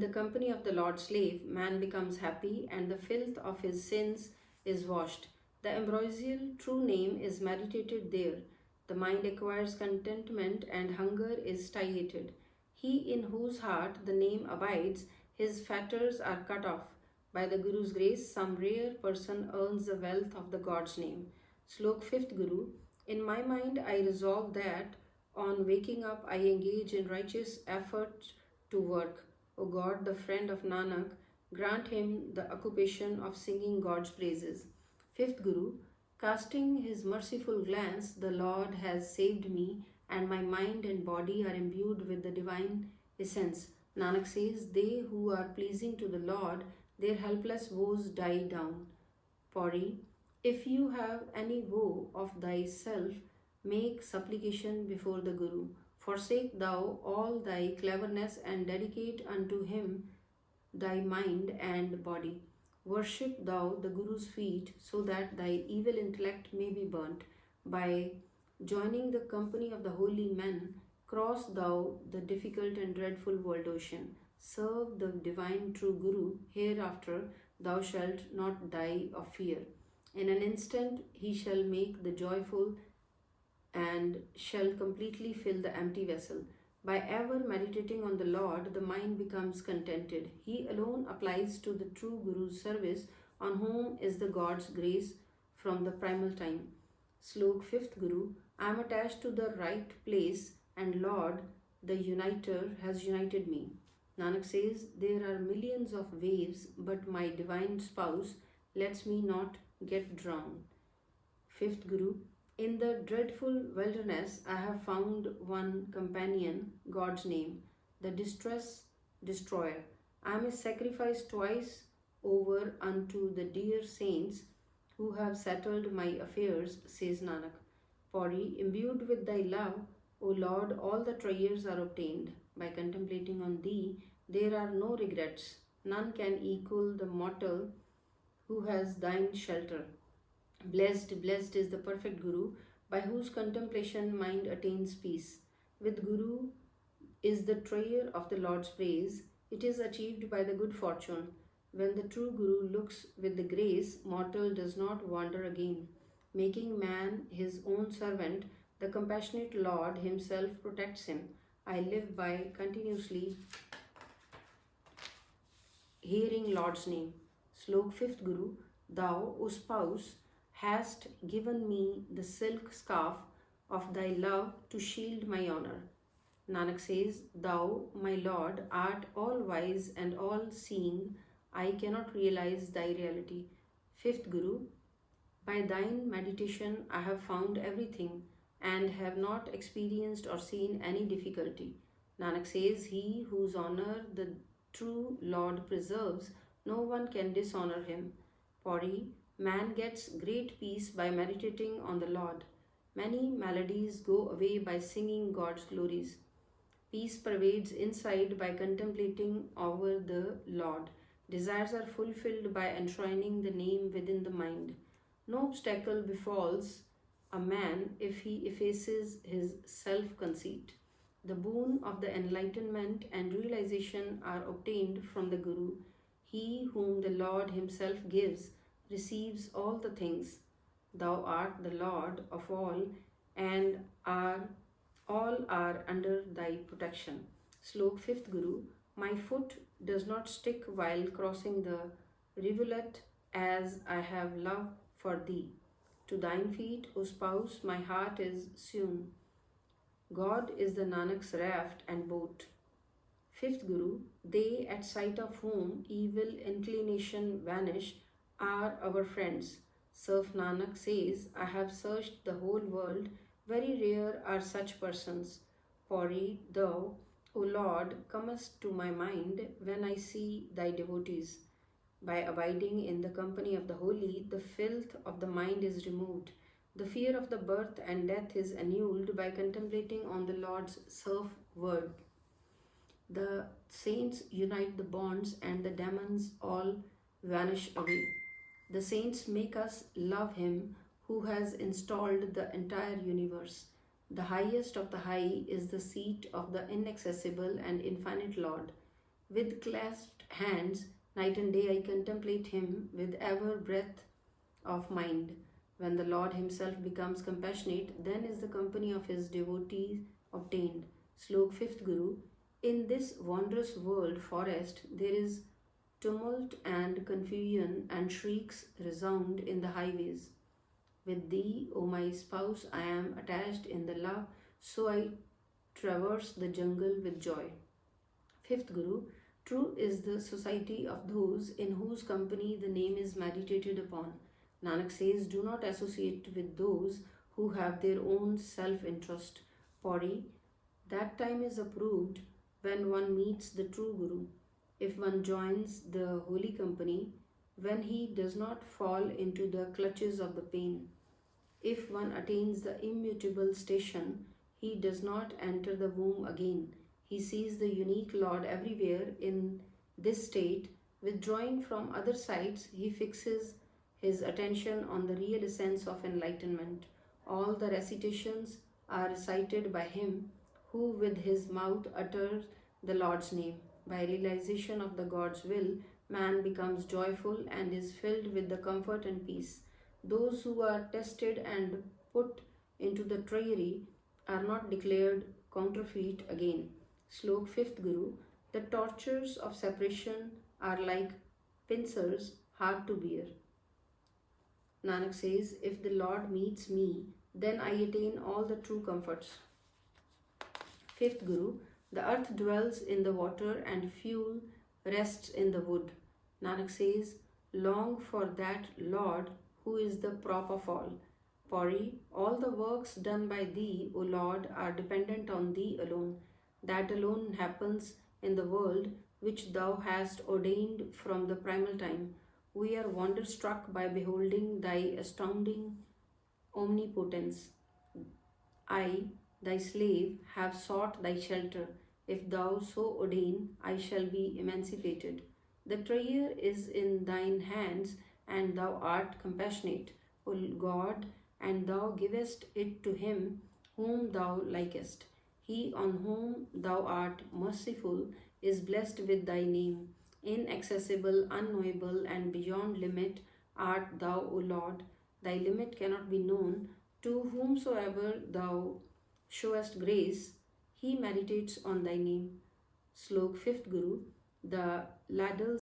In the company of the Lord's slave, man becomes happy and the filth of his sins is washed. The ambrosial true name is meditated there. The mind acquires contentment and hunger is stieted. He in whose heart the name abides, his fetters are cut off. By the Guru's grace, some rare person earns the wealth of the God's name. Slok 5th Guru. In my mind, I resolve that on waking up I engage in righteous effort to work. O God, the friend of Nanak, grant him the occupation of singing God's praises. 5th Guru. Casting his merciful glance, the Lord has saved me, and my mind and body are imbued with the divine essence. Nanak says, they who are pleasing to the Lord, their helpless woes die down. Pauri. If you have any woe of thyself, make supplication before the Guru. Forsake thou all thy cleverness and dedicate unto him thy mind and body. Worship thou the Guru's feet so that thy evil intellect may be burnt. By joining the company of the holy men, cross thou the difficult and dreadful world ocean. Serve the divine true Guru. Hereafter thou shalt not die of fear. In an instant he shall make the joyful and shall completely fill the empty vessel. By ever meditating on the Lord, the mind becomes contented. He alone applies to the true Guru's service, on whom is the God's grace from the primal time. Slok 5th Guru. I am attached to the right place, and Lord, the Uniter, has united me. Nanak says, there are millions of waves, but my divine spouse lets me not get drowned. 5th Guru. In the dreadful wilderness, I have found one companion, God's name, the distress destroyer. I am a sacrifice twice over unto the dear saints who have settled my affairs, says Nanak. Pauri. Imbued with thy love, O Lord, all the treasures are obtained. By contemplating on thee, there are no regrets. None can equal the mortal who has thine shelter. Blessed, blessed is the perfect Guru, by whose contemplation mind attains peace. With Guru is the treasure of the Lord's praise. It is achieved by the good fortune. When the true Guru looks with the grace, mortal does not wander again. Making man his own servant, the compassionate Lord himself protects him. I live by continuously hearing Lord's name. Slok 5th Guru. Thou, O spouse, hast given me the silk scarf of thy love to shield my honor. Nanak says, thou, my Lord, art all wise and all seeing. I cannot realize thy reality. 5th Guru. By thine meditation I have found everything and have not experienced or seen any difficulty. Nanak says, he whose honor the true Lord preserves, no one can dishonor him. Pauri. Man gets great peace by meditating on the Lord. Many maladies go away by singing God's glories. Peace pervades inside by contemplating over the Lord. Desires are fulfilled by enshrining the name within the mind. No obstacle befalls a man if he effaces his self-conceit. The boon of the enlightenment and realization are obtained from the Guru. He whom the Lord himself gives receives all the things. Thou art the Lord of all, and all are under thy protection. Slok 5th Guru. My foot does not stick while crossing the rivulet, as I have love for thee. To thine feet, O spouse, my heart is sewn. God is the Nanak's raft and boat. 5th Guru. They at sight of whom evil inclination vanish are our friends. Serf Nanak says, I have searched the whole world, very rare are such persons. Pauri. Thou, O Lord, comest to my mind when I see thy devotees. By abiding in the company of the holy, the filth of the mind is removed. The fear of the birth and death is annulled by contemplating on the Lord's serf word. The saints unite the bonds and the demons all vanish away. The saints make us love him who has installed the entire universe. The highest of the high is the seat of the inaccessible and infinite Lord. With clasped hands, night and day I contemplate him with ever breath of mind. When the Lord himself becomes compassionate, then is the company of his devotees obtained. Slok 5th Guru. In this wondrous world forest, there is tumult and confusion, and shrieks resound in the highways. With thee, O my spouse, I am attached in the love, so I traverse the jungle with joy. Fifth Guru. True is the society of those in whose company the name is meditated upon. Nanak says, do not associate with those who have their own self-interest. Pauri. That time is approved when one meets the true Guru. If one joins the holy company, when he does not fall into the clutches of the pain. If one attains the immutable station, he does not enter the womb again. He sees the unique Lord everywhere in this state. Withdrawing from other sides, he fixes his attention on the real essence of enlightenment. All the recitations are recited by him who with his mouth utters the Lord's name. By realization of the God's will, man becomes joyful and is filled with the comfort and peace. Those who are tested and put into the triary are not declared counterfeit again. Slok 5th Guru. The tortures of separation are like pincers hard to bear. Nanak says, if the Lord meets me, then I attain all the true comforts. 5th Guru. The earth dwells in the water and fuel rests in the wood. Nanak says, long for that Lord who is the prop of all. Pauri. All the works done by thee, O Lord, are dependent on thee alone. That alone happens in the world which thou hast ordained from the primal time. We are wonderstruck by beholding thy astounding omnipotence. I, thy slave, have sought thy shelter. If thou so ordain, I shall be emancipated. The treasure is in thine hands, and thou art compassionate, O God, and thou givest it to him whom thou likest. He on whom thou art merciful is blessed with thy name. Inaccessible, unknowable, and beyond limit art thou, O Lord. Thy limit cannot be known. To whomsoever thou showest grace, he meditates on thy name. Slok 5th Guru. The ladles